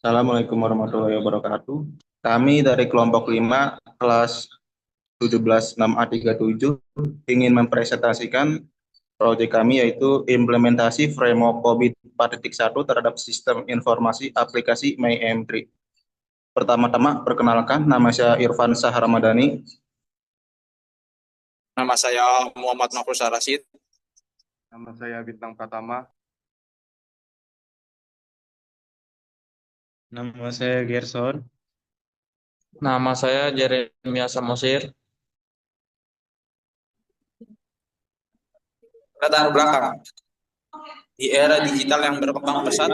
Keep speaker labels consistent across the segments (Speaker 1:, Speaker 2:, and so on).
Speaker 1: Assalamualaikum warahmatullahi wabarakatuh. Kami dari kelompok 5 kelas 176A37 ingin mempresentasikan proyek kami yaitu implementasi framework COVID 4.1 terhadap sistem informasi aplikasi MyM3. Pertama-tama, perkenalkan, nama saya Irfan Shah Ramadhani.
Speaker 2: Nama saya Muhammad Nafrusa Rasid.
Speaker 3: Nama saya Bintang Pratama.
Speaker 4: Nama saya Gerson.
Speaker 5: Nama saya Jeremia Samosir.
Speaker 2: Latar belakang. Di era digital yang berkembang pesat,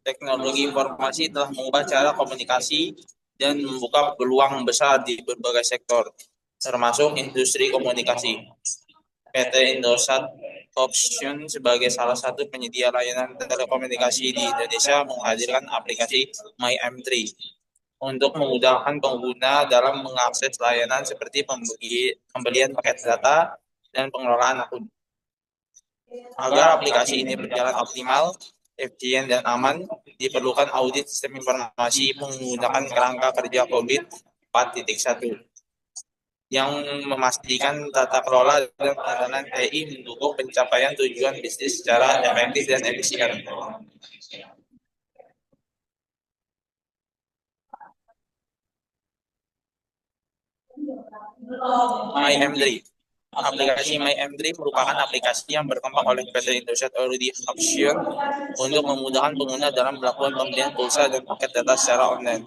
Speaker 2: teknologi informasi telah mengubah cara komunikasi dan membuka peluang besar di berbagai sektor, termasuk industri komunikasi. PT Indosat Option sebagai salah satu penyedia layanan telekomunikasi di Indonesia menghadirkan aplikasi MyM3 untuk memudahkan pengguna dalam mengakses layanan seperti pembelian paket data dan pengelolaan akun. Agar aplikasi ini berjalan optimal, efisien, dan aman, diperlukan audit sistem informasi menggunakan kerangka kerja COVID 4.1 yang memastikan tata kelola dan penanganan TI mendukung pencapaian tujuan bisnis secara efektif dan efisien. MyM3. Aplikasi MyM3 merupakan aplikasi yang berkembang oleh PT Indosat Option untuk memudahkan pengguna dalam melakukan pembelian pulsa dan paket data secara online,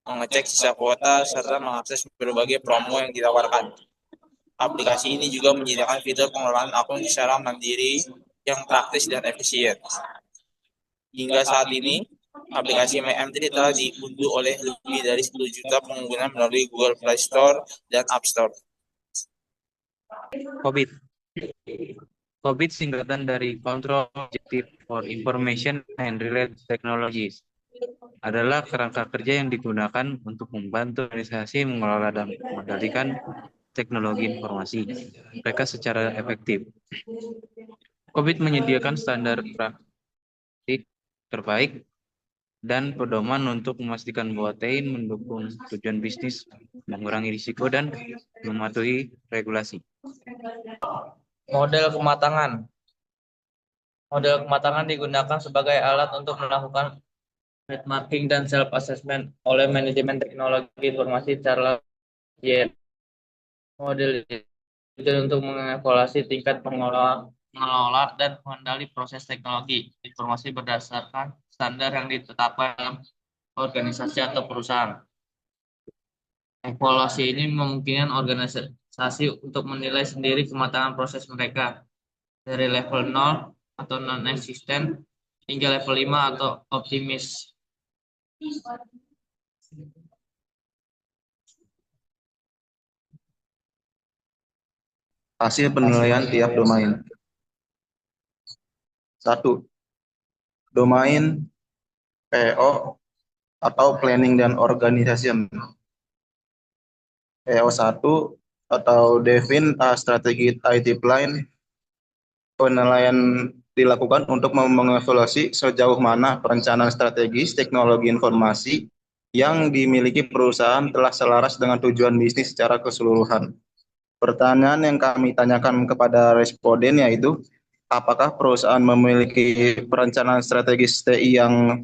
Speaker 2: mengecek sisa kuota, serta mengakses berbagai promo yang ditawarkan. Aplikasi ini juga menyediakan fitur pengelolaan akun secara mandiri yang praktis dan efisien. Hingga saat ini, aplikasi MyM3 telah diunduh oleh lebih dari 10 juta pengguna melalui Google Play Store dan App Store.
Speaker 4: COVID. COVID singkatan dari Control Objective for Information and Related Technologies adalah kerangka kerja yang digunakan untuk membantu organisasi mengelola dan mengendalikan teknologi informasi mereka secara efektif. COVID menyediakan standar praktik terbaik dan pedoman untuk memastikan bahwa TI mendukung tujuan bisnis, mengurangi risiko, dan mematuhi regulasi.
Speaker 5: Model kematangan. Model kematangan digunakan sebagai alat untuk melakukan benchmarking dan self-assessment oleh manajemen teknologi informasi secara lanjut. Model itu untuk mengevaluasi tingkat pengelola dan mengendali proses teknologi informasi berdasarkan standar yang ditetapkan dalam organisasi atau perusahaan. Evaluasi ini memungkinkan organisasi untuk menilai sendiri kematangan proses mereka dari level 0 atau non-existent hingga level 5 atau optimis.
Speaker 1: Hasil penilaian tiap domain. 1. Domain PO atau Planning dan Organization. PO1 atau Define a Strategic IT Plan. Penilaian dilakukan untuk mengevaluasi sejauh mana perencanaan strategis teknologi informasi yang dimiliki perusahaan telah selaras dengan tujuan bisnis secara keseluruhan. Pertanyaan yang kami tanyakan kepada responden yaitu, apakah perusahaan memiliki perencanaan strategis TI yang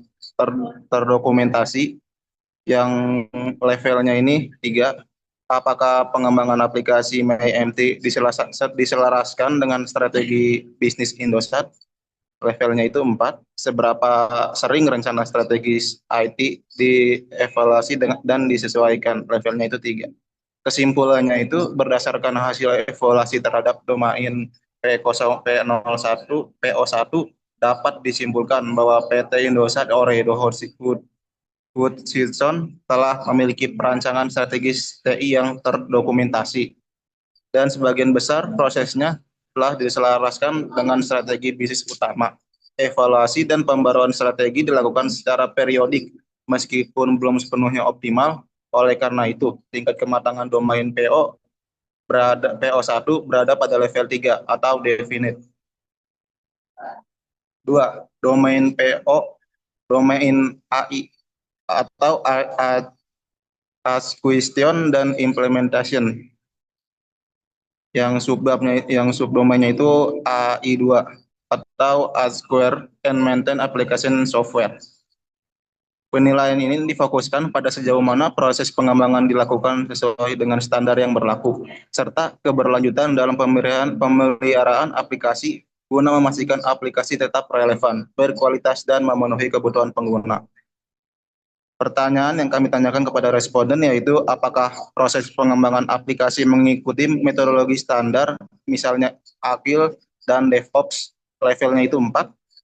Speaker 1: terdokumentasi, yang levelnya ini 3. Apakah pengembangan aplikasi MyMT diselaraskan dengan strategi bisnis Indosat? Levelnya itu 4. Seberapa sering rencana strategis IT dievaluasi dan disesuaikan? Levelnya itu 3. Kesimpulannya itu berdasarkan hasil evaluasi terhadap domain P01, PO1 dapat disimpulkan bahwa PT Indosat Ooredoo Hutchison telah memiliki perancangan strategis TI yang terdokumentasi dan sebagian besar prosesnya telah diselaraskan dengan strategi bisnis utama. Evaluasi dan pembaruan strategi dilakukan secara periodik meskipun belum sepenuhnya optimal. Oleh karena itu, tingkat kematangan domain PO1 berada pada level 3 atau definite. 2. Domain PO, domain AI atau as question dan implementation. Yang subdomainnya itu AI2 atau Azure and Maintain Application Software. Penilaian ini difokuskan pada sejauh mana proses pengembangan dilakukan sesuai dengan standar yang berlaku, serta keberlanjutan dalam pemeliharaan aplikasi guna memastikan aplikasi tetap relevan, berkualitas, dan memenuhi kebutuhan pengguna. Pertanyaan yang kami tanyakan kepada responden yaitu apakah proses pengembangan aplikasi mengikuti metodologi standar, misalnya Agile dan DevOps levelnya itu 4,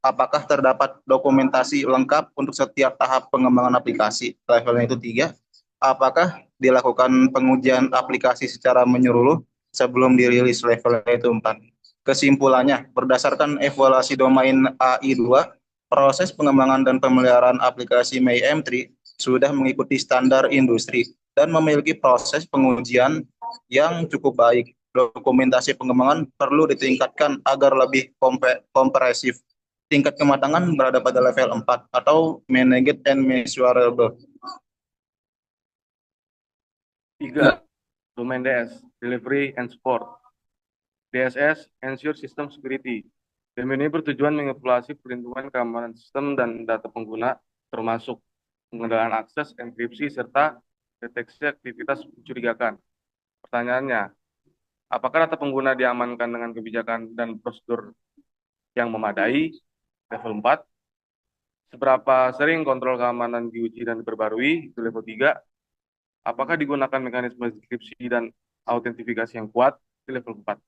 Speaker 1: apakah terdapat dokumentasi lengkap untuk setiap tahap pengembangan aplikasi, levelnya itu 3, apakah dilakukan pengujian aplikasi secara menyeluruh sebelum dirilis, levelnya itu 4. Kesimpulannya, berdasarkan evaluasi domain AI2, proses pengembangan dan pemeliharaan aplikasi MAI-M3 sudah mengikuti standar industri dan memiliki proses pengujian yang cukup baik. Dokumentasi pengembangan perlu ditingkatkan agar lebih komprehensif. Tingkat kematangan berada pada level 4 atau managed and measurable.
Speaker 3: 3. Domain DS, Delivery and Support. DSS, Ensure System Security. Domain ini bertujuan mengevaluasi perlindungan keamanan sistem dan data pengguna, termasuk pengendalian akses, enkripsi, serta deteksi aktivitas mencurigakan. Pertanyaannya, apakah data pengguna diamankan dengan kebijakan dan prosedur yang memadai? Level 4. Seberapa sering kontrol keamanan diuji dan diperbarui? Itu level 3. Apakah digunakan mekanisme enkripsi dan autentifikasi yang kuat? Itu level 4.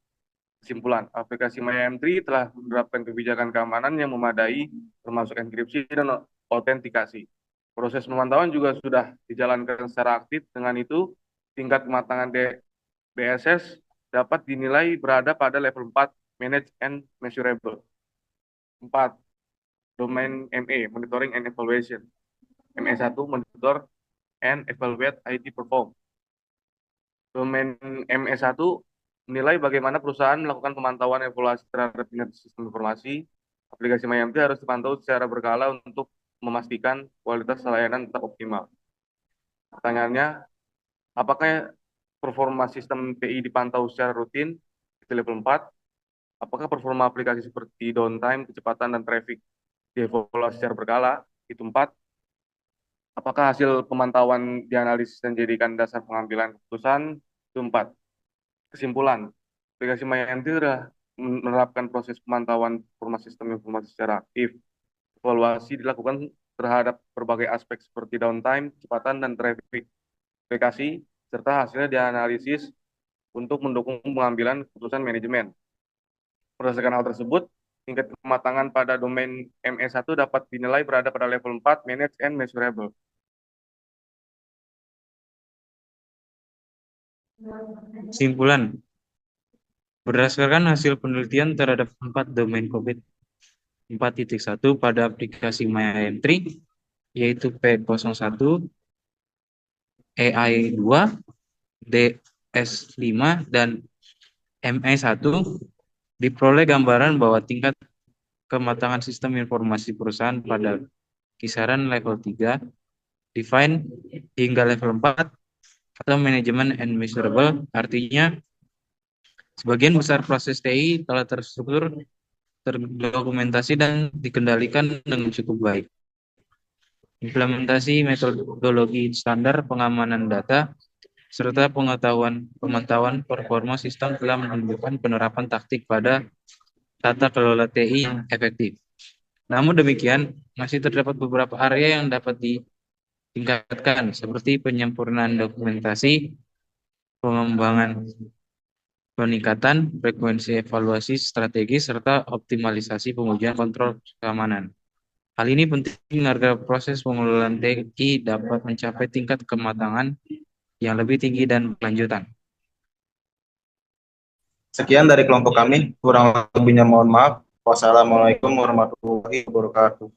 Speaker 3: Kesimpulan, aplikasi MAI-M3 telah menerapkan kebijakan keamanan yang memadai, termasuk enkripsi dan autentikasi. Proses pemantauan juga sudah dijalankan secara aktif. Dengan itu, tingkat kematangan DSS dapat dinilai berada pada level 4, Manage and Measurable. 4. Domain ME, Monitoring and Evaluation. ME1, Monitor and Evaluate IT Perform. Domain ME1 menilai bagaimana perusahaan melakukan pemantauan evaluasi terhadap sistem informasi. Aplikasi MAI-M3 harus dipantau secara berkala untuk memastikan kualitas layanan tetap optimal. Pertanyaannya, apakah performa sistem TI dipantau secara rutin? Itu level 4. Apakah performa aplikasi seperti downtime, kecepatan, dan traffic dievaluasi secara berkala? Itu 4. Apakah hasil pemantauan dianalisis dan dijadikan dasar pengambilan keputusan? Itu 4. Kesimpulan, aplikasi MAI-M3 sudah menerapkan proses pemantauan performa sistem informasi secara aktif. Evaluasi dilakukan terhadap berbagai aspek seperti downtime, kecepatan, dan traffic aplikasi, serta hasilnya dianalisis untuk mendukung pengambilan keputusan manajemen. Berdasarkan hal tersebut, tingkat kematangan pada domain ME1 dapat dinilai berada pada level 4, Manage and Measurable.
Speaker 4: Kesimpulan, berdasarkan hasil penelitian terhadap 4 domain COVID 4.1 pada aplikasi MAI-M3, yaitu P01, AI2, DS5, dan ME1, diperoleh gambaran bahwa tingkat kematangan sistem informasi perusahaan pada kisaran level 3, define, hingga level 4, atau manajemen and measurable, artinya sebagian besar proses TI telah terstruktur, terdokumentasi, dan dikendalikan dengan cukup baik. Implementasi metodologi standar pengamanan data serta pemantauan performa sistem telah menunjukkan penerapan taktik pada tata kelola TI yang efektif. Namun demikian, masih terdapat beberapa area yang dapat ditingkatkan, seperti penyempurnaan dokumentasi, pengembangan peningkatan frekuensi evaluasi strategi, serta optimalisasi pengujian kontrol keamanan. Hal ini penting agar proses pengelolaan TI dapat mencapai tingkat kematangan yang lebih tinggi dan berkelanjutan.
Speaker 1: Sekian dari kelompok kami, kurang lebihnya mohon maaf. Wassalamualaikum warahmatullahi wabarakatuh.